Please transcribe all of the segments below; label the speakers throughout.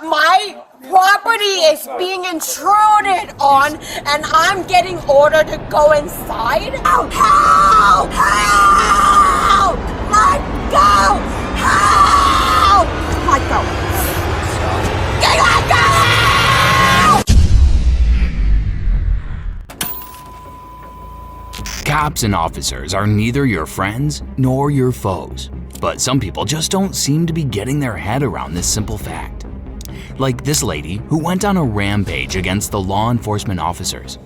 Speaker 1: My property is being intruded on, and I'm getting ordered to go inside. Help! Help! Help! Let go! Help! Let go! Let go!
Speaker 2: Cops and officers are neither your friends nor your foes, but some people just don't seem to be getting their head around this simple fact. Like this lady who went on a rampage against the law enforcement officers.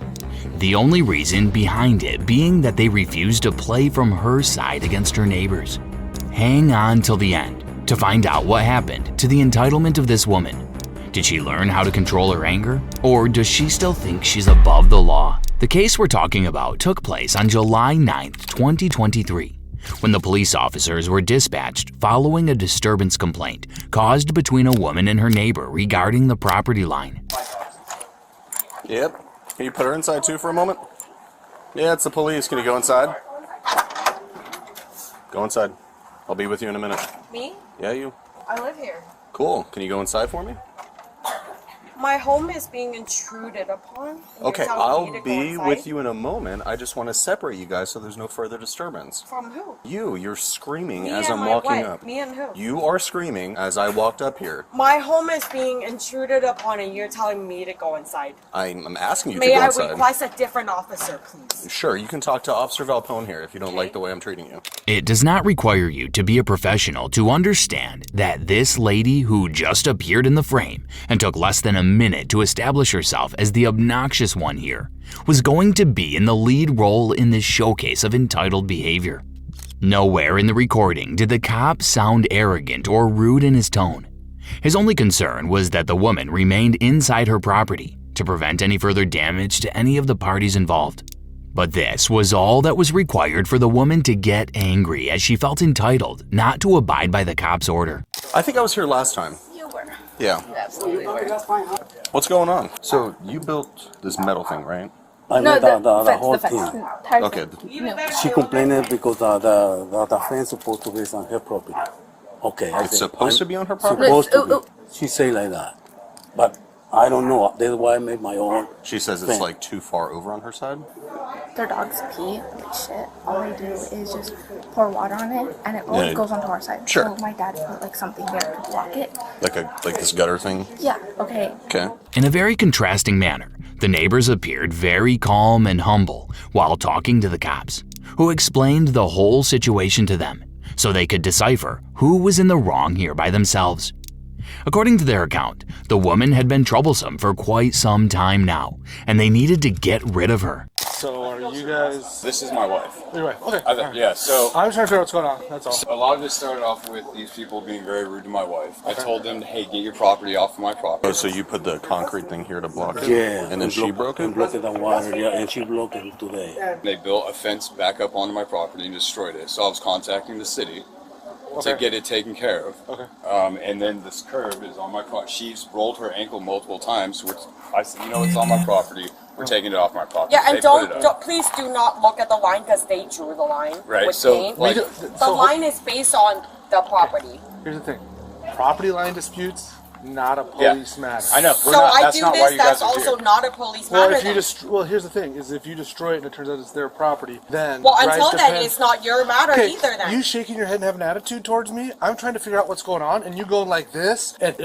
Speaker 2: The only reason behind it being that they refused to play from her side against her neighbors. Hang on till the end to find out what happened to the entitlement of this woman. Did she learn how to control her anger, or does she still think she's above the law? The case we're talking about took place on July 9th, 2023, when the police officers were dispatched following a disturbance complaint caused between a woman and her neighbor regarding the property line.
Speaker 3: Yep. Can you put her inside too for a moment? Yeah, it's the police. Can you go inside? Go inside. I'll be with you in a minute.
Speaker 1: Me?
Speaker 3: Yeah, you.
Speaker 1: I live here.
Speaker 3: Cool. Can you go inside for me?
Speaker 1: My home is being intruded upon.
Speaker 3: Okay, I'll be with you in a moment. I just want to separate you guys so there's no further disturbance.
Speaker 1: From who?
Speaker 3: You're screaming
Speaker 1: Me
Speaker 3: as
Speaker 1: and
Speaker 3: I'm
Speaker 1: my
Speaker 3: walking
Speaker 1: wife.
Speaker 3: up.
Speaker 1: Me and who?
Speaker 3: You are screaming as I walked up here.
Speaker 1: My home is being intruded upon and you're telling me to go inside.
Speaker 3: I'm asking you
Speaker 1: May
Speaker 3: to go
Speaker 1: I
Speaker 3: inside.
Speaker 1: request a different officer, please?
Speaker 3: Sure, you can talk to Officer Valpone here if you don't like the way I'm treating you.
Speaker 2: It does not require you to be a professional to understand that this lady who just appeared in the frame and took less than a minute to establish herself as the obnoxious one here was going to be in the lead role in this showcase of entitled behavior. Nowhere in the recording did the cop sound arrogant or rude in his tone. His only concern was that the woman remained inside her property to prevent any further damage to any of the parties involved. But this was all that was required for the woman to get angry as she felt entitled not to abide by the cop's order.
Speaker 3: I think I was here last time.
Speaker 1: You were.
Speaker 3: Yeah.
Speaker 1: You absolutely were.
Speaker 3: What's going on? So you built this metal thing, right?
Speaker 4: I
Speaker 1: No,
Speaker 4: made the whole
Speaker 1: the
Speaker 4: thing.
Speaker 1: fence.
Speaker 3: Okay.
Speaker 4: She complained because the fence supposed to be on her property. Okay, I
Speaker 3: It's
Speaker 4: said,
Speaker 3: supposed to be on her property?
Speaker 4: Supposed to be. She say like that, but I don't know. That's why I made my own.
Speaker 3: She says it's
Speaker 4: fence.
Speaker 3: like too far over on her side?
Speaker 5: Their dogs pee like shit. All they do is just pour water on it, and it always
Speaker 3: Yeah.
Speaker 5: goes onto our side.
Speaker 3: Sure.
Speaker 5: So my dad put like something there to block it.
Speaker 3: Like this gutter thing?
Speaker 5: Yeah. Okay.
Speaker 3: Okay.
Speaker 2: In a very contrasting manner, the neighbors appeared very calm and humble while talking to the cops, who explained the whole situation to them so they could decipher who was in the wrong here by themselves. According to their account, the woman had been troublesome for quite some time now, and they needed to get rid of her.
Speaker 6: So are you guys...
Speaker 7: This is my wife.
Speaker 6: Your wife. Okay.
Speaker 7: Yeah, so
Speaker 6: I'm trying to figure out what's going on, that's all.
Speaker 7: a lot of this started off with these people being very rude to my wife. I told them, hey, get your property off of my property.
Speaker 3: Oh, so you put the concrete thing here to block it?
Speaker 4: Yeah.
Speaker 3: And then she broke it?
Speaker 4: And blocked the water, yeah, and she blocked it today.
Speaker 7: They built a fence back up onto my property and destroyed it. So I was contacting the city to get it taken care of.
Speaker 6: Okay.
Speaker 7: And then this curb is on my property. She's rolled her ankle multiple times, which I said, you know, it's on my property. We're taking it off my property.
Speaker 1: Yeah, and
Speaker 7: They put it up.
Speaker 1: please do not look at the line because they drew the line.
Speaker 7: Right,
Speaker 1: With
Speaker 7: so,
Speaker 1: paint.
Speaker 7: like-
Speaker 1: the line is based on the property.
Speaker 6: Here's the thing. Property line disputes, not a police matter.
Speaker 7: I know.
Speaker 1: So I
Speaker 7: That's
Speaker 1: do
Speaker 7: not why
Speaker 1: this.
Speaker 7: you
Speaker 1: That's
Speaker 7: guys are
Speaker 1: also
Speaker 7: here.
Speaker 1: not a police
Speaker 6: Well,
Speaker 1: matter.
Speaker 6: if you
Speaker 1: then.
Speaker 6: well, here's the thing: is if you destroy it and it turns out it's their property, then
Speaker 1: Well,
Speaker 6: right
Speaker 1: until then,
Speaker 6: depends-
Speaker 1: it's not your matter
Speaker 6: Okay,
Speaker 1: either. Then
Speaker 6: you shaking your head and have an attitude towards me. I'm trying to figure out what's going on, and you going like this and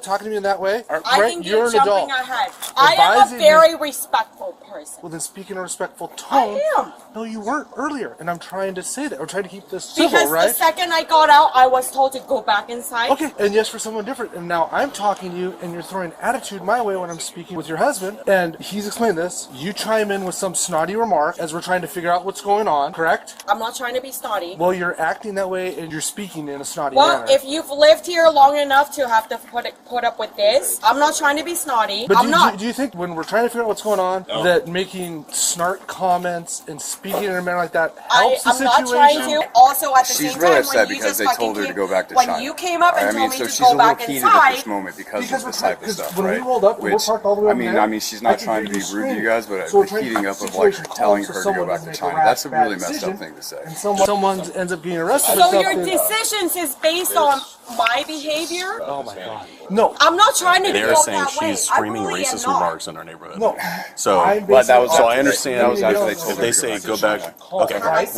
Speaker 6: talking to me in that way.
Speaker 1: I
Speaker 6: right?
Speaker 1: think
Speaker 6: You're
Speaker 1: you're
Speaker 6: an
Speaker 1: jumping
Speaker 6: adult.
Speaker 1: ahead. I am a
Speaker 6: Advising
Speaker 1: very respectful person.
Speaker 6: Well, then speak in a respectful tone.
Speaker 1: I am.
Speaker 6: No, you weren't earlier, and I'm trying to say that. I'm trying to keep this civil,
Speaker 1: Because
Speaker 6: right?
Speaker 1: the second I got out, I was told to go back inside.
Speaker 6: Okay, and yes, for someone different. And now I'm talking to you, and you're throwing attitude my way when I'm speaking with your husband, and he's explained this. You chime in with some snotty remark as we're trying to figure out what's going on, correct?
Speaker 1: I'm not trying to be snotty.
Speaker 6: Well, you're acting that way, and you're speaking in a snotty
Speaker 1: Well,
Speaker 6: manner.
Speaker 1: if you've lived here long enough to have to put up with this, I'm not trying to be snotty.
Speaker 6: But
Speaker 1: I'm not.
Speaker 6: do you think when we're trying to figure out what's going on, that making snark comments and speaking in a manner like that helps the
Speaker 1: I'm
Speaker 6: situation?
Speaker 1: not trying to. Also, at the
Speaker 7: She's
Speaker 1: same
Speaker 7: really
Speaker 1: time,
Speaker 7: upset
Speaker 1: when you
Speaker 7: because
Speaker 1: just
Speaker 7: they
Speaker 1: fucking
Speaker 7: told her to
Speaker 1: came-
Speaker 7: go back to
Speaker 1: when
Speaker 7: China.
Speaker 1: you came up and
Speaker 7: I
Speaker 1: told
Speaker 7: mean,
Speaker 1: me
Speaker 7: so
Speaker 1: to
Speaker 7: she's
Speaker 1: go
Speaker 7: a
Speaker 1: back
Speaker 7: little heated at
Speaker 1: inside,
Speaker 7: this moment because
Speaker 6: Because
Speaker 7: of
Speaker 6: we're
Speaker 7: this type of
Speaker 6: because
Speaker 7: stuff,
Speaker 6: when we
Speaker 7: right?
Speaker 6: rolled up, we were
Speaker 7: Which,
Speaker 6: parked all the way
Speaker 7: I
Speaker 6: up
Speaker 7: mean,
Speaker 6: there.
Speaker 7: I mean, she's not
Speaker 6: I
Speaker 7: trying to
Speaker 6: could
Speaker 7: be
Speaker 6: hear you
Speaker 7: rude to you
Speaker 6: scream.
Speaker 7: guys, but
Speaker 6: So we're
Speaker 7: the
Speaker 6: trying to
Speaker 7: heating
Speaker 6: keep
Speaker 7: up
Speaker 6: the
Speaker 7: of like
Speaker 6: situation
Speaker 7: telling
Speaker 6: calm
Speaker 7: her
Speaker 6: so
Speaker 7: to go
Speaker 6: someone
Speaker 7: back to
Speaker 6: doesn't make
Speaker 7: China.
Speaker 6: a
Speaker 7: That's a really
Speaker 6: rash
Speaker 7: messed up
Speaker 6: decision,
Speaker 7: thing to say.
Speaker 6: And someone ends up getting arrested.
Speaker 1: So
Speaker 6: for
Speaker 1: your
Speaker 6: something.
Speaker 1: decisions is based on my behavior.
Speaker 6: Oh my god. No.
Speaker 1: I'm not trying to
Speaker 3: They're
Speaker 1: go
Speaker 3: saying
Speaker 1: that way.
Speaker 3: she's screaming
Speaker 1: I really am
Speaker 3: racist
Speaker 1: not.
Speaker 3: remarks in our neighborhood.
Speaker 6: No.
Speaker 3: So, so I understand if they say go back. Okay, right.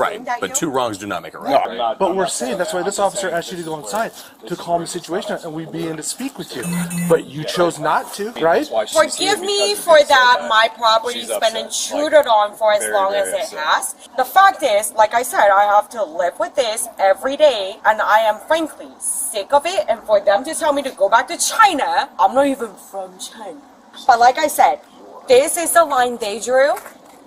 Speaker 3: But two wrongs do not make a right.
Speaker 7: I'm not.
Speaker 6: But we're saying that's why this officer asked you to go inside to calm the situation and we'd be in to speak with you. But you chose not to, right?
Speaker 1: Forgive me for that. My property's been intruded on for as long as it has. The fact is, like I said, I have to live with this every day, and I am frankly sick of it. And for them to tell me to go back to China, I'm not even from China. But like I said, this is the line they drew.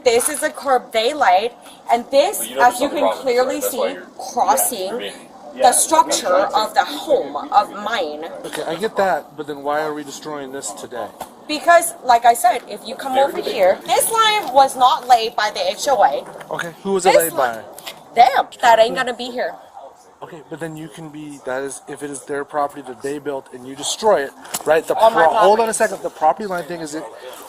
Speaker 1: This is the curb they laid, and this, as you can clearly see, crossing the structure of the home of mine.
Speaker 6: Okay, I get that, but then why are we destroying this today?
Speaker 1: Because, like I said, if you come over here, this line was not laid by the HOA.
Speaker 6: Okay, who was it laid by?
Speaker 1: Them. That ain't gonna be here.
Speaker 6: Okay, but then you can be, that is, if it is their property that they built and you destroy it, right?
Speaker 1: On my
Speaker 6: Hold on
Speaker 1: property.
Speaker 6: a second, the property line thing is,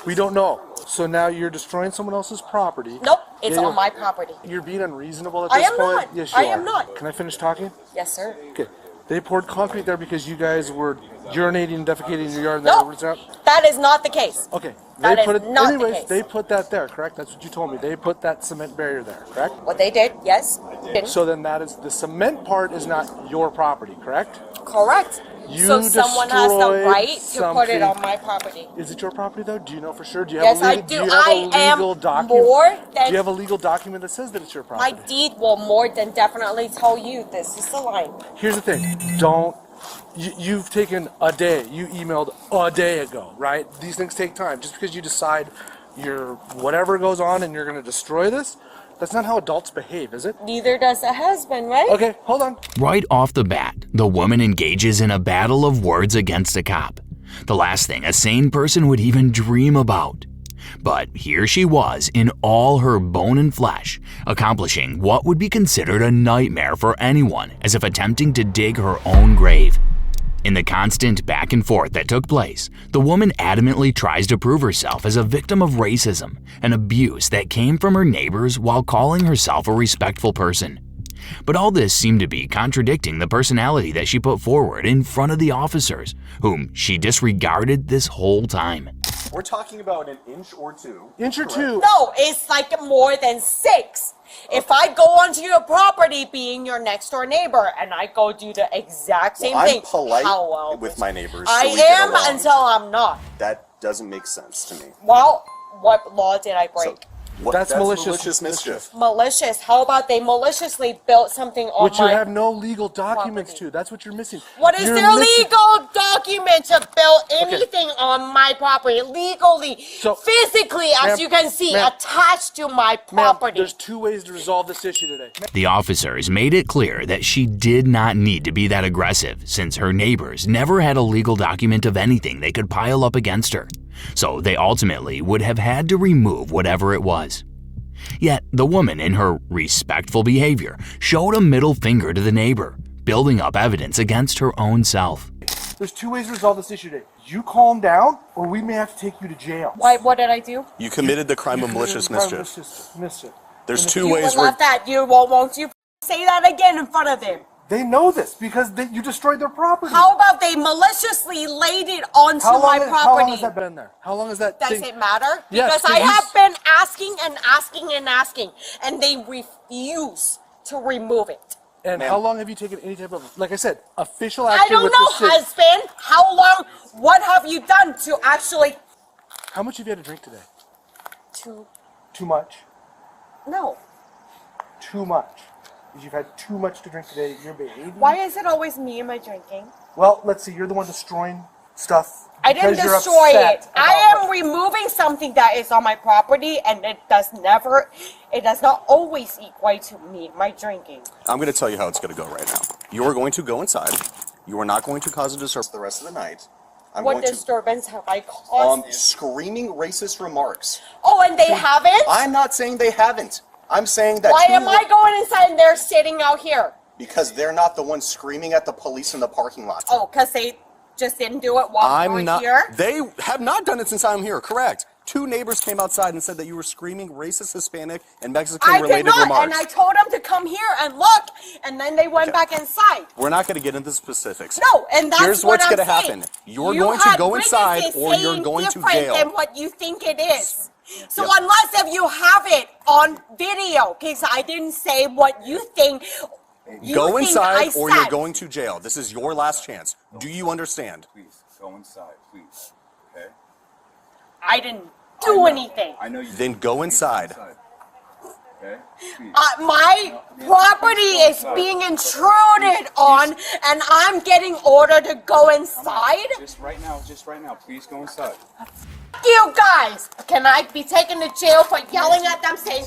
Speaker 6: we don't know. So now you're destroying someone else's property.
Speaker 1: Nope, it's
Speaker 6: Yeah,
Speaker 1: on my property.
Speaker 6: You're being unreasonable at
Speaker 1: I
Speaker 6: this
Speaker 1: am
Speaker 6: point?
Speaker 1: not.
Speaker 6: Yes, you
Speaker 1: I
Speaker 6: are.
Speaker 1: am not.
Speaker 6: Can I finish talking?
Speaker 1: Yes, sir.
Speaker 6: Okay. They poured concrete there because you guys were urinating and defecating in your yard and that
Speaker 1: Nope,
Speaker 6: was out?
Speaker 1: that is not the case.
Speaker 6: Okay.
Speaker 1: That
Speaker 6: They
Speaker 1: is
Speaker 6: put it,
Speaker 1: not the
Speaker 6: anyways,
Speaker 1: case.
Speaker 6: they put that there, correct? That's what you told me. They put that cement barrier there, correct?
Speaker 1: What they did, yes.
Speaker 6: So then that is, the cement part is not your property, correct?
Speaker 1: Correct.
Speaker 6: You
Speaker 1: So someone has the
Speaker 6: destroyed
Speaker 1: right to put it
Speaker 6: something.
Speaker 1: on my property.
Speaker 6: Is it your property though? Do you know for sure? Do you
Speaker 1: Yes,
Speaker 6: have a
Speaker 1: I
Speaker 6: legal,
Speaker 1: do.
Speaker 6: you have
Speaker 1: I
Speaker 6: a
Speaker 1: am
Speaker 6: legal document?
Speaker 1: more
Speaker 6: Do
Speaker 1: than
Speaker 6: you have a legal document that says that it's your
Speaker 1: my
Speaker 6: property?
Speaker 1: deed will more than definitely tell you this is the line.
Speaker 6: Here's the thing. You've taken a day. You emailed a day ago, right? These things take time. Just because you decide whatever goes on and you're going to destroy this, that's not how adults behave, is it?
Speaker 1: Neither does the husband, right?
Speaker 6: Okay, hold on.
Speaker 2: Right off the bat, the woman engages in a battle of words against a cop. The last thing a sane person would even dream about. But here she was in all her bone and flesh, accomplishing what would be considered a nightmare for anyone, as if attempting to dig her own grave. In the constant back and forth that took place, the woman adamantly tries to prove herself as a victim of racism and abuse that came from her neighbors while calling herself a respectful person. But all this seemed to be contradicting the personality that she put forward in front of the officers, whom she disregarded this whole time.
Speaker 3: We're talking about an inch or two.
Speaker 6: Inch or two.
Speaker 1: No, it's like more than 6. If I go onto your property, being your next door neighbor, and I go do the exact same
Speaker 3: I'm
Speaker 1: thing,
Speaker 3: polite
Speaker 1: how well
Speaker 3: with my neighbors.
Speaker 1: I
Speaker 3: so we get
Speaker 1: am
Speaker 3: along.
Speaker 1: until I'm not.
Speaker 3: That doesn't make sense to me.
Speaker 1: Well, what law did I break?
Speaker 6: That's malicious
Speaker 3: mischief.
Speaker 1: Malicious. How about they maliciously built something on
Speaker 6: Which you
Speaker 1: my...
Speaker 6: have no legal documents
Speaker 1: property.
Speaker 6: to. That's what you're missing.
Speaker 1: What is
Speaker 6: You're
Speaker 1: their
Speaker 6: missing-
Speaker 1: legal document to build anything on my property legally,
Speaker 6: So-
Speaker 1: physically, as
Speaker 6: Ma'am,
Speaker 1: you can see,
Speaker 6: ma'am,
Speaker 1: attached to my
Speaker 6: Ma'am,
Speaker 1: property?
Speaker 6: there's 2 ways to resolve this issue today.
Speaker 2: The officers made it clear that she did not need to be that aggressive, since her neighbors never had a legal document of anything they could pile up against her, so they ultimately would have had to remove whatever it was. Yet the woman, in her respectful behavior, showed a middle finger to the neighbor, building up evidence against her own self.
Speaker 6: There's 2 ways to resolve this issue today. You calm down, or we may have to take you to jail.
Speaker 1: Why? What did I do?
Speaker 3: You committed the crime of malicious mischief.
Speaker 6: Mischief.
Speaker 3: There's
Speaker 6: And
Speaker 3: 2
Speaker 1: You
Speaker 3: ways
Speaker 1: would
Speaker 3: where
Speaker 1: love that. You won't you say that again in front of them?
Speaker 6: They know this because you destroyed their property.
Speaker 1: How about they maliciously laid it onto
Speaker 6: How long
Speaker 1: my
Speaker 6: How
Speaker 1: property?
Speaker 6: long has that been there? How long has that
Speaker 1: Does
Speaker 6: thing?
Speaker 1: it matter?
Speaker 6: Yes,
Speaker 1: Because I
Speaker 6: because
Speaker 1: have been asking and asking and asking, and they refuse to remove it.
Speaker 6: And how long have you taken any type of, like I said, official
Speaker 1: I
Speaker 6: action
Speaker 1: don't
Speaker 6: with
Speaker 1: know,
Speaker 6: the city?
Speaker 1: husband. How long? What have you done to actually?
Speaker 6: How much have you had to drink today?
Speaker 1: To
Speaker 6: Too much.
Speaker 1: no.
Speaker 6: Too much. You've had too much to drink today. You're behaving.
Speaker 1: Why is it always me and my drinking?
Speaker 6: Well, let's see. You're the one destroying stuff.
Speaker 1: I didn't
Speaker 6: because you're
Speaker 1: destroy
Speaker 6: upset
Speaker 1: it.
Speaker 6: about
Speaker 1: I am
Speaker 6: what-
Speaker 1: removing something that is on my property, and it does not always equate to me, my drinking.
Speaker 3: I'm going to tell you how it's going to go right now. You are going to go inside. You are not going to cause a disturbance the rest of the night. I'm
Speaker 1: What
Speaker 3: going to
Speaker 1: disturbance have I caused?
Speaker 3: screaming racist remarks.
Speaker 1: Oh, and they haven't?
Speaker 3: I'm not saying they haven't. I'm saying that
Speaker 1: Why am I going inside and they're sitting out here?
Speaker 3: because they're not the ones screaming at the police in the parking lot.
Speaker 1: Oh, because they just didn't do it while we were
Speaker 3: I'm not.
Speaker 1: here?
Speaker 3: They have not done it since I'm here. Correct. 2 neighbors came outside and said that you were screaming racist Hispanic and
Speaker 1: I
Speaker 3: Mexican-related
Speaker 1: did not,
Speaker 3: remarks.
Speaker 1: and I told them to come here and look, and then they went back inside.
Speaker 3: We're not going to get into specifics.
Speaker 1: No, and that's
Speaker 3: Here's
Speaker 1: what
Speaker 3: what's
Speaker 1: I'm
Speaker 3: gonna
Speaker 1: saying.
Speaker 3: happen. You're
Speaker 1: You
Speaker 3: going to
Speaker 1: had
Speaker 3: go inside
Speaker 1: witnesses
Speaker 3: or you're
Speaker 1: saying
Speaker 3: going to
Speaker 1: different
Speaker 3: jail.
Speaker 1: than what you think it is. So
Speaker 3: Yep.
Speaker 1: unless if you have it on video, because I didn't say what you think.
Speaker 3: Go inside or you're
Speaker 1: said.
Speaker 3: going to jail. This is your last chance. Do you understand?
Speaker 7: Please, go inside, please. Okay?
Speaker 1: I didn't do anything.
Speaker 7: I know you.
Speaker 3: Then go inside.
Speaker 7: Okay? Please.
Speaker 1: My property is being intruded on, and I'm getting ordered to go inside.
Speaker 7: Just right now, please go inside.
Speaker 1: You guys, can I be taken to jail for yelling at them saying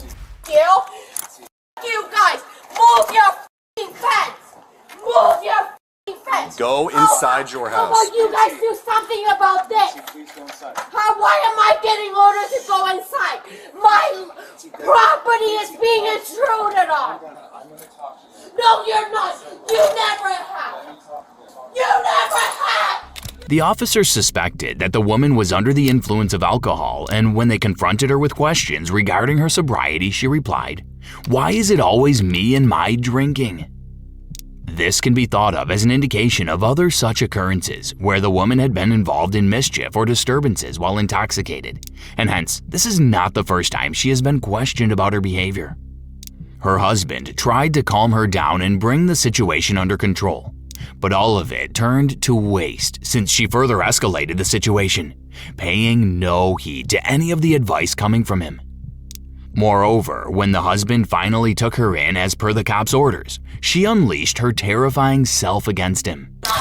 Speaker 1: you? You guys, move your f***ing fence. Move your f***ing fence.
Speaker 3: Go inside your
Speaker 1: How
Speaker 3: house.
Speaker 1: about you guys do something about this?
Speaker 7: Please go inside.
Speaker 1: Why am I getting orders to go inside? My property is being intruded on. No, you're not. You never have. You never have.
Speaker 2: The officers suspected that the woman was under the influence of alcohol, and when they confronted her with questions regarding her sobriety, she replied, "Why is it always me and my drinking?" This can be thought of as an indication of other such occurrences where the woman had been involved in mischief or disturbances while intoxicated, and hence, this is not the first time she has been questioned about her behavior. Her husband tried to calm her down and bring the situation under control, but all of it turned to waste since she further escalated the situation, paying no heed to any of the advice coming from him. Moreover, when the husband finally took her in as per the cop's orders, she unleashed her terrifying self against him.
Speaker 1: If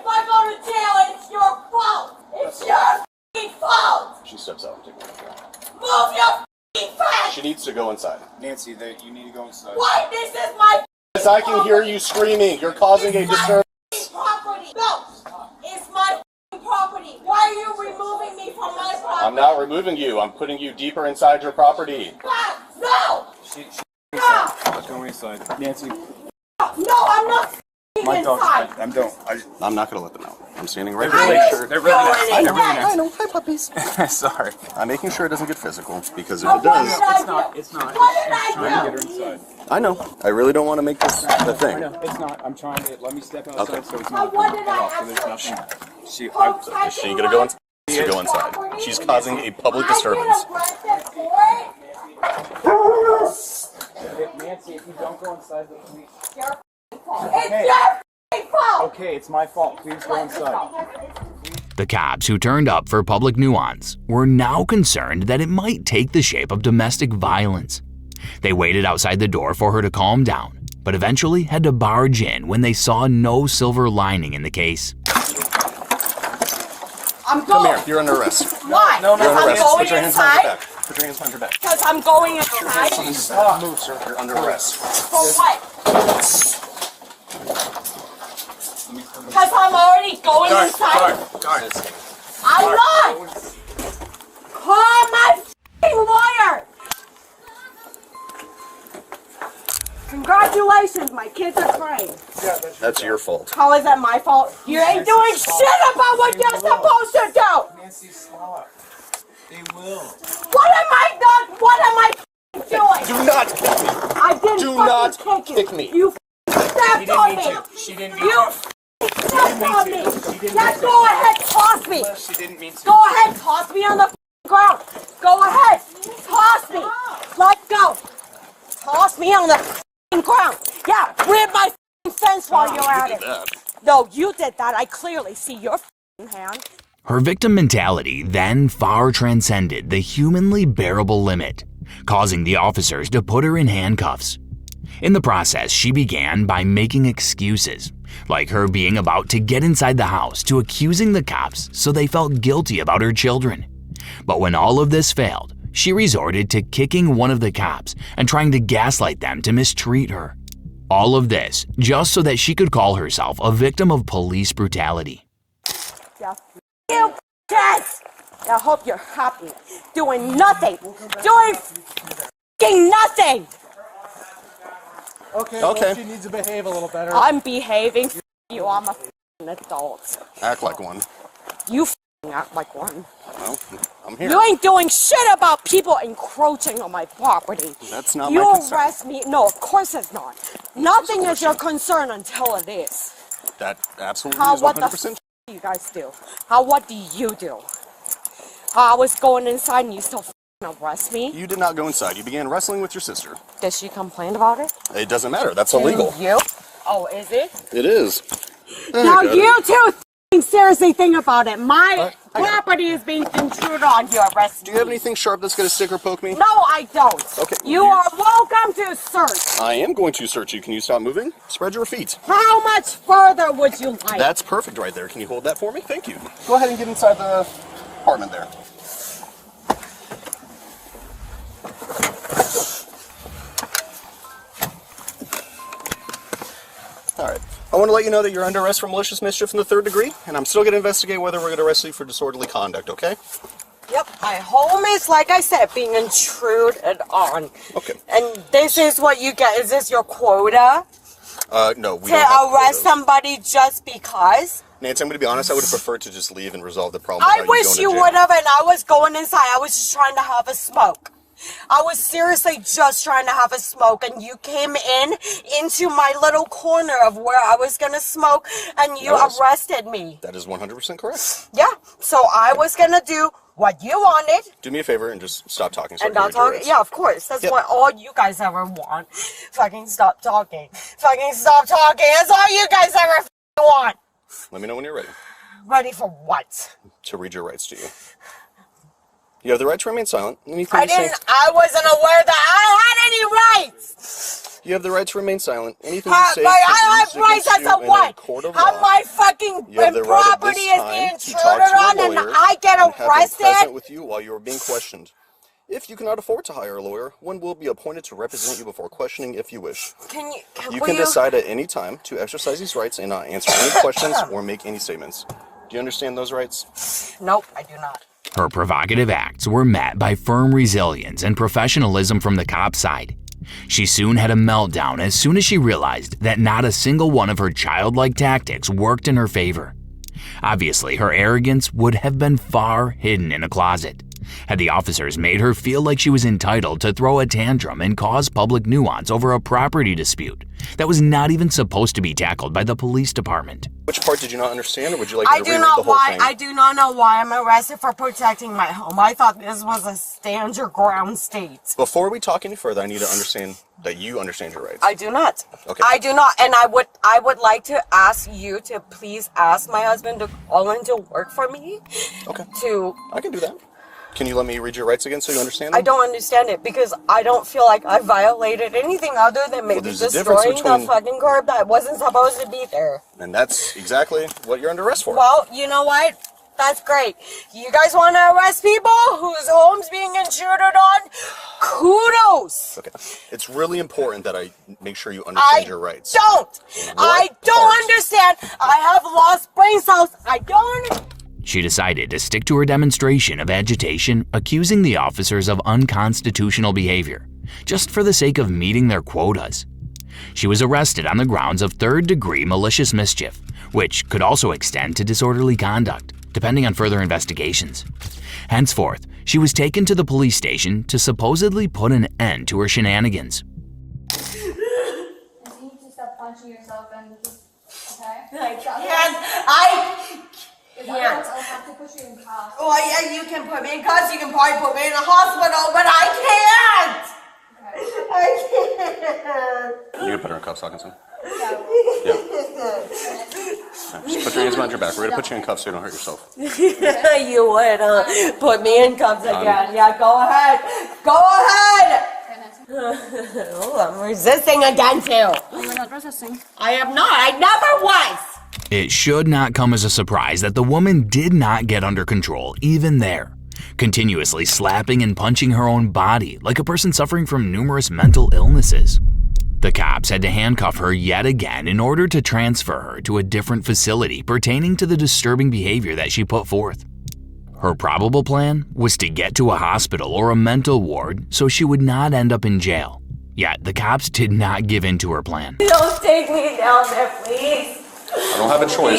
Speaker 1: I go to jail, it's your fault. It's your f***ing fault.
Speaker 3: She steps out and takes it.
Speaker 1: Move your f***ing fence.
Speaker 3: She needs to go inside.
Speaker 7: Nancy, you need to go inside.
Speaker 1: Why? This is my
Speaker 3: Yes, I can hear you screaming. You're causing a disturbance.
Speaker 1: property. No, it's my property. Why are you removing me from my property?
Speaker 3: I'm not removing you. I'm putting you deeper inside your property.
Speaker 1: No!
Speaker 7: No! Let's go inside. Nancy.
Speaker 1: No, I'm not
Speaker 7: My
Speaker 1: inside.
Speaker 3: I'm not going to let them out. I'm standing right
Speaker 1: I
Speaker 3: here.
Speaker 1: didn't
Speaker 7: They're really nice.
Speaker 1: do
Speaker 7: They're really
Speaker 1: anything.
Speaker 7: nice.
Speaker 3: I know. Hi, puppies.
Speaker 7: Sorry.
Speaker 3: I'm making sure it doesn't get physical because if
Speaker 1: What
Speaker 3: it
Speaker 1: did
Speaker 3: does,
Speaker 1: I do?
Speaker 7: It's not.
Speaker 1: What did I
Speaker 7: Trying to
Speaker 1: do?
Speaker 7: get her inside.
Speaker 3: I know. I really don't want to make this a thing.
Speaker 7: No, it's not. I'm trying to. Let me step outside
Speaker 3: Okay.
Speaker 7: so it's
Speaker 1: But
Speaker 7: not.
Speaker 1: what did I
Speaker 7: So there's
Speaker 1: actually
Speaker 7: nothing. She.
Speaker 1: Folks,
Speaker 3: Is she going to go inside? She go inside. She's causing a public disturbance.
Speaker 7: Nancy, if you don't go inside, the police.
Speaker 1: It's your fault.
Speaker 7: Okay, it's my fault. Please go inside.
Speaker 2: The cops who turned up for public nuance were now concerned that it might take the shape of domestic violence. They waited outside the door for her to calm down, but eventually had to barge in when they saw no silver lining in the case.
Speaker 1: I'm
Speaker 3: Come
Speaker 1: going.
Speaker 3: here. You're under arrest.
Speaker 1: Why?
Speaker 3: You're
Speaker 1: Because
Speaker 3: under
Speaker 1: I'm
Speaker 3: arrest.
Speaker 1: going
Speaker 3: Put your hands behind your
Speaker 1: inside.
Speaker 3: back. Put your hands behind your back.
Speaker 1: Because I'm going inside.
Speaker 3: Move, sir. You're under arrest.
Speaker 1: For what? Because I'm already going inside. I'm not. Call my f***ing lawyer. Congratulations, my kids are crying.
Speaker 3: That's your fault.
Speaker 1: How is that my fault? You ain't doing shit about what you're supposed to do.
Speaker 7: Nancy, stop. They will.
Speaker 1: What am I done? What am I f***ing doing?
Speaker 3: Do not kick me.
Speaker 1: I didn't
Speaker 3: Do
Speaker 1: fucking
Speaker 3: not
Speaker 1: kick you.
Speaker 3: kick me.
Speaker 1: You f***ing stepped on me.
Speaker 7: She didn't
Speaker 1: You f***ing stepped on me. Now go ahead, toss me.
Speaker 7: She didn't mean to.
Speaker 1: Go ahead, toss me on the f***ing ground. Go ahead, toss me. Let go. Toss me on the f***ing ground. Yeah, rip my f***ing fence while you're at it. No, you did that. I clearly see your f***ing hand.
Speaker 2: Her victim mentality then far transcended the humanly bearable limit, causing the officers to put her in handcuffs. In the process, she began by making excuses, like her being about to get inside the house, to accusing the cops so they felt guilty about her children. But when all of this failed, she resorted to kicking one of the cops and trying to gaslight them to mistreat her. All of this just so that she could call herself a victim of police brutality.
Speaker 1: Yeah, you kids. I hope you're happy. Doing nothing. Doing f***ing nothing.
Speaker 6: Okay,
Speaker 3: Okay.
Speaker 6: well, she needs to behave a little better.
Speaker 1: I'm behaving. F*** you. I'm a f***ing adult.
Speaker 3: Act like one.
Speaker 1: You f***ing act like one.
Speaker 3: Well, I'm here.
Speaker 1: You ain't doing shit about people encroaching on my property.
Speaker 3: That's not
Speaker 1: you
Speaker 3: my concern.
Speaker 1: arrest me. No, of course it's not. Nothing is your concern until it is.
Speaker 3: That absolutely is
Speaker 1: What the
Speaker 3: 100%.
Speaker 1: do you guys do? What do you do? I was going inside and you still arrest me?
Speaker 3: You did not go inside. You began wrestling with your sister.
Speaker 1: Did she complain about it?
Speaker 3: It doesn't matter. That's illegal.
Speaker 1: You? Oh, is it?
Speaker 3: It is.
Speaker 1: Now you two seriously think about it. My property is being intruded on. You arrest me.
Speaker 3: Do you have anything sharp that's going to stick or poke me?
Speaker 1: No, I don't.
Speaker 3: Okay.
Speaker 1: You are welcome to search.
Speaker 3: I am going to search you. Can you stop moving? Spread your feet.
Speaker 1: How much further would you like?
Speaker 3: That's perfect right there. Can you hold that for me? Thank you. Go ahead and get inside the apartment there. Alright. I want to let you know that you're under arrest for malicious mischief in the 3rd degree, and I'm still going to investigate whether we're going to arrest you for disorderly conduct, okay?
Speaker 1: Yep, my home is, like I said, being intruded on.
Speaker 3: Okay.
Speaker 1: And this is what you get. Is this your quota?
Speaker 3: No, we
Speaker 1: To
Speaker 3: don't have
Speaker 1: arrest
Speaker 3: quotas.
Speaker 1: somebody just because?
Speaker 3: Nancy, I'm going to be honest, I would have preferred to just leave and resolve the problem.
Speaker 1: I
Speaker 3: without
Speaker 1: wish
Speaker 3: going to
Speaker 1: you
Speaker 3: jail.
Speaker 1: would have, and I was going inside. I was just trying to have a smoke. I was seriously just trying to have a smoke, and you came into my little corner of where I was gonna smoke, and you arrested me.
Speaker 3: That is 100% correct.
Speaker 1: Yeah, so I was gonna do what you wanted.
Speaker 3: Do me a favor and just stop talking. So
Speaker 1: And not talking. Yeah, of course. That's what all you guys ever want. Fucking stop talking. Fucking stop talking. That's all you guys ever want.
Speaker 3: Let me know when you're ready
Speaker 1: Ready for what?
Speaker 3: to read your rights to you. You have the right to remain silent. Anything
Speaker 1: I
Speaker 3: you say.
Speaker 1: wasn't aware that I had any rights.
Speaker 3: You have the right to remain silent. Anything you say.
Speaker 1: I
Speaker 3: could
Speaker 1: have
Speaker 3: be
Speaker 1: rights
Speaker 3: used
Speaker 1: as a
Speaker 3: against you in
Speaker 1: what?
Speaker 3: court of
Speaker 1: How
Speaker 3: law.
Speaker 1: my fucking
Speaker 3: You have the right at
Speaker 1: property
Speaker 3: this
Speaker 1: is
Speaker 3: time
Speaker 1: being
Speaker 3: to talk
Speaker 1: intruded
Speaker 3: to a
Speaker 1: on, and
Speaker 3: lawyer
Speaker 1: I get
Speaker 3: and have them present
Speaker 1: arrested.
Speaker 3: with you while you are being questioned. If you cannot afford to hire a lawyer, one will be appointed to represent you before questioning if you wish. You can decide at any time to exercise these rights and not answer any questions or make any statements. Do you understand those rights?
Speaker 1: Nope, I do not.
Speaker 2: Her provocative acts were met by firm resilience and professionalism from the cop's side. She soon had a meltdown as soon as she realized that not a single one of her childlike tactics worked in her favor. Obviously, her arrogance would have been far hidden in a closet had the officers made her feel like she was entitled to throw a tantrum and cause public nuance over a property dispute that was not even supposed to be tackled by the police department.
Speaker 3: Which part did you not understand, or would you like me to reread the whole thing?
Speaker 1: I do not know why I'm arrested for protecting my home. I thought this was a stand your ground state.
Speaker 3: Before we talk any further, I need to understand that you understand your rights.
Speaker 1: I do not.
Speaker 3: Okay.
Speaker 1: I do not, and I would like to ask you to please ask my husband to call in to work for me.
Speaker 3: Okay.
Speaker 1: I
Speaker 3: can do that. Can you let me read your rights again so you understand them?
Speaker 1: I don't understand it because I don't feel like I violated anything other than maybe destroying the fucking curb that wasn't supposed to be there.
Speaker 3: And that's exactly what you're under arrest for.
Speaker 1: Well, you know what? That's great. You guys want to arrest people whose homes being intruded on? Kudos.
Speaker 3: Okay. It's really important that I make sure you understand your rights.
Speaker 1: I don't understand. I have lost brain cells. I don't.
Speaker 2: She decided to stick to her demonstration of agitation, accusing the officers of unconstitutional behavior, just for the sake of meeting their quotas. She was arrested on the grounds of third-degree malicious mischief, which could also extend to disorderly conduct, depending on further investigations. Henceforth, she was taken to the police station to supposedly put an end to her shenanigans.
Speaker 5: You need to stop punching yourself and just, okay?
Speaker 1: I'll
Speaker 5: have to put you in cuffs.
Speaker 1: Oh yeah, you can put me in cuffs. You can probably put me in a hospital, but I can't.
Speaker 5: Okay.
Speaker 1: I can't.
Speaker 3: You can put her in cuffs, Hawkinson. Yeah. Just put your hands behind your back. We're going to put you in cuffs so you don't hurt yourself.
Speaker 1: You would put me in cuffs again. Yeah, go ahead. Go ahead. Oh, I'm resisting again too.
Speaker 5: You're not resisting.
Speaker 1: I am not. I never was.
Speaker 2: It should not come as a surprise that the woman did not get under control even there, continuously slapping and punching her own body like a person suffering from numerous mental illnesses. The cops had to handcuff her yet again in order to transfer her to a different facility pertaining to the disturbing behavior that she put forth. Her probable plan was to get to a hospital or a mental ward so she would not end up in jail. Yet the cops did not give in to her plan.
Speaker 1: Don't take me down there, please.
Speaker 3: I don't have a choice.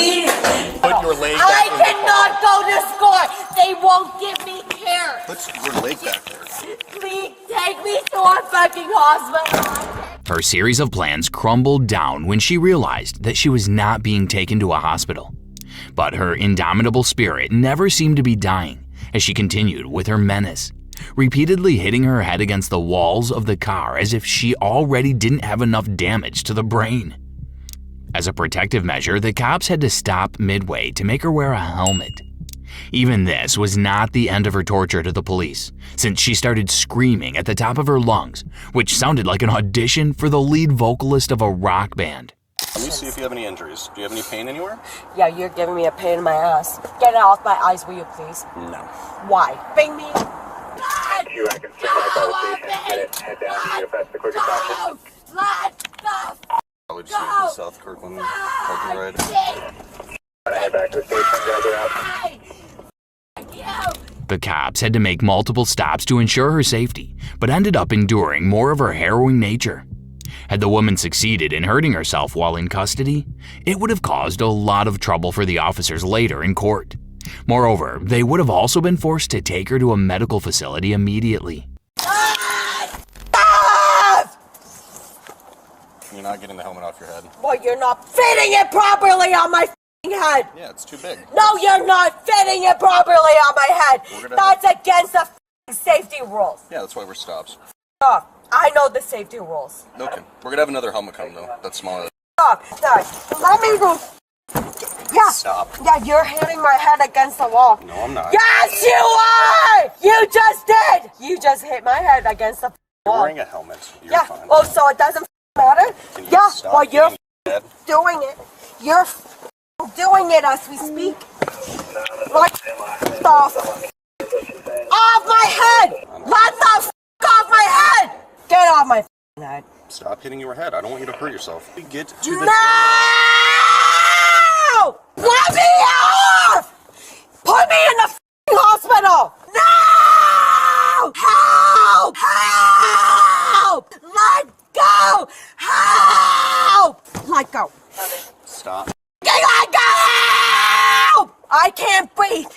Speaker 3: Put your leg back
Speaker 1: I
Speaker 3: in the
Speaker 1: cannot go to school. They won't give me care.
Speaker 3: Put your leg back there.
Speaker 1: Please take me to a fucking hospital.
Speaker 2: Her series of plans crumbled down when she realized that she was not being taken to a hospital. But her indomitable spirit never seemed to be dying as she continued with her menace, repeatedly hitting her head against the walls of the car as if she already didn't have enough damage to the brain. As a protective measure, the cops had to stop midway to make her wear a helmet. Even this was not the end of her torture to the police, since she started screaming at the top of her lungs, which sounded like an audition for the lead vocalist of a rock band.
Speaker 3: Let me see if you have any injuries. Do you have any pain anywhere?
Speaker 1: Yeah, you're giving me a pain in my ass. Get it off my eyes, will you please?
Speaker 3: No.
Speaker 1: Why? Bring me.
Speaker 8: I can send my call station. Get it. Head down to the fast, the quickest option.
Speaker 1: Let's go.
Speaker 3: Probably just leave the South Kirkland parking ride.
Speaker 8: Head back to the station. Guys are out.
Speaker 2: The cops had to make multiple stops to ensure her safety, but ended up enduring more of her harrowing nature. Had the woman succeeded in hurting herself while in custody, it would have caused a lot of trouble for the officers later in court. Moreover, they would have also been forced to take her to a medical facility immediately.
Speaker 3: You're not getting the helmet off your head.
Speaker 1: Well, you're not fitting it properly on my head.
Speaker 3: Yeah, it's too big.
Speaker 1: No, you're not fitting it properly on my head. That's against the safety rules.
Speaker 3: Yeah, that's why we're stops.
Speaker 1: Stop. I know the safety rules.
Speaker 3: Okay. We're gonna have another helmet come though. That's smaller.
Speaker 1: Stop. Stop. Let me go. Yeah.
Speaker 3: Stop.
Speaker 1: Yeah, you're hitting my head against the wall.
Speaker 3: No, I'm not.
Speaker 1: Yes, you are! You just did! You just hit my head against the
Speaker 3: You're
Speaker 1: wall.
Speaker 3: wearing a helmet. You're
Speaker 1: Yeah.
Speaker 3: fine.
Speaker 1: Oh, so it doesn't matter?
Speaker 3: Can you
Speaker 1: Yeah.
Speaker 3: stop
Speaker 1: Well, you're
Speaker 3: hitting your head?
Speaker 1: doing it. You're doing it as we speak. Like, off my head! Let the off my head! Get off my head.
Speaker 3: Stop hitting your head. I don't want you to hurt yourself. Get to the
Speaker 1: No! Let me off! Put me in the hospital! No! Help! Help! Let go! Help! Let go.
Speaker 3: Stop.
Speaker 1: Let go! Help! I can't breathe.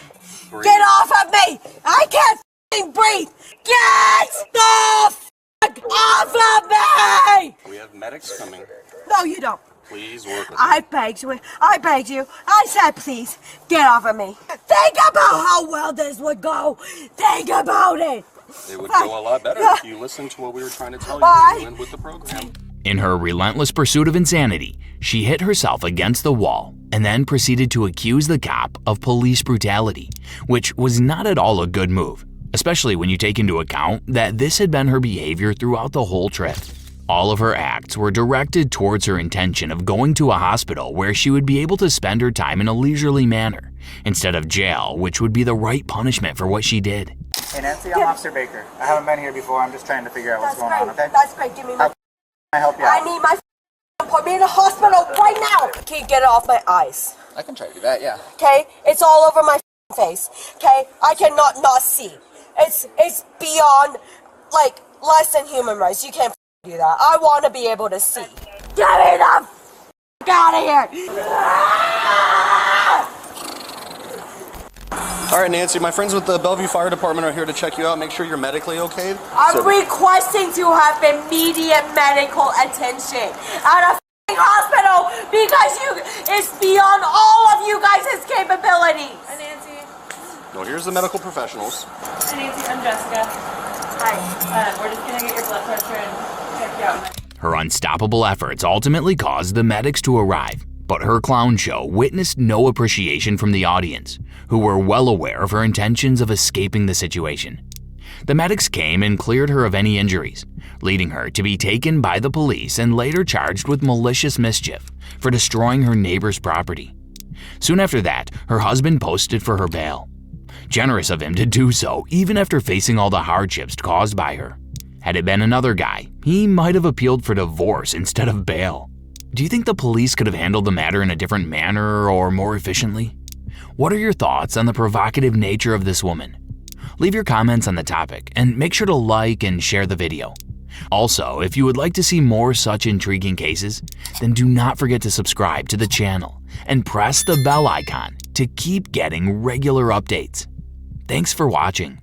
Speaker 3: Breathe.
Speaker 1: Get off of me! I can't f***ing breathe! Get the f*** off of me!
Speaker 3: We have medics coming.
Speaker 1: No, you don't.
Speaker 3: Please work with me.
Speaker 1: I begged you. I begged you. I said, please, get off of me. Think about how well this would go. Think about it.
Speaker 3: It would go a lot better if you listened to what we were trying to tell you when you went with the program.
Speaker 2: In her relentless pursuit of insanity, she hit herself against the wall and then proceeded to accuse the cop of police brutality, which was not at all a good move, especially when you take into account that this had been her behavior throughout the whole trip. All of her acts were directed towards her intention of going to a hospital where she would be able to spend her time in a leisurely manner, instead of jail, which would be the right punishment for what she did.
Speaker 9: Hey Nancy, I'm Officer Baker. I haven't been here before. I'm just trying to figure out what's going on, okay?
Speaker 1: That's great. Give me my...
Speaker 9: How can I help you
Speaker 1: I
Speaker 9: out?
Speaker 1: need my... Put me in a hospital right now. Can you get it off my eyes?
Speaker 9: I can try to do that, yeah.
Speaker 1: Okay? It's all over my face. Okay? I cannot not see. It's beyond, like, less than human rights. You can't do that. I want to be able to see. Get me the out of here!
Speaker 3: All right, Nancy, my friends with the Bellevue Fire Department are here to check you out, make sure you're medically okay.
Speaker 1: I'm requesting to have immediate medical attention at a hospital because it's beyond all of you guys' capabilities.
Speaker 10: Hi, Nancy.
Speaker 3: Well, here's the medical professionals.
Speaker 10: Hi, Nancy. I'm Jessica. Hi. We're just gonna get your blood pressure and check you out.
Speaker 2: Her unstoppable efforts ultimately caused the medics to arrive, but her clown show witnessed no appreciation from the audience, who were well aware of her intentions of escaping the situation. The medics came and cleared her of any injuries, leading her to be taken by the police and later charged with malicious mischief for destroying her neighbor's property. Soon after that, her husband posted for her bail. Generous of him to do so even after facing all the hardships caused by her. Had it been another guy, he might have appealed for divorce instead of bail. Do you think the police could have handled the matter in a different manner or more efficiently? What are your thoughts on the provocative nature of this woman? Leave your comments on the topic and make sure to like and share the video. Also, if you would like to see more such intriguing cases, then do not forget to subscribe to the channel and press the bell icon to keep getting regular updates. Thanks for watching.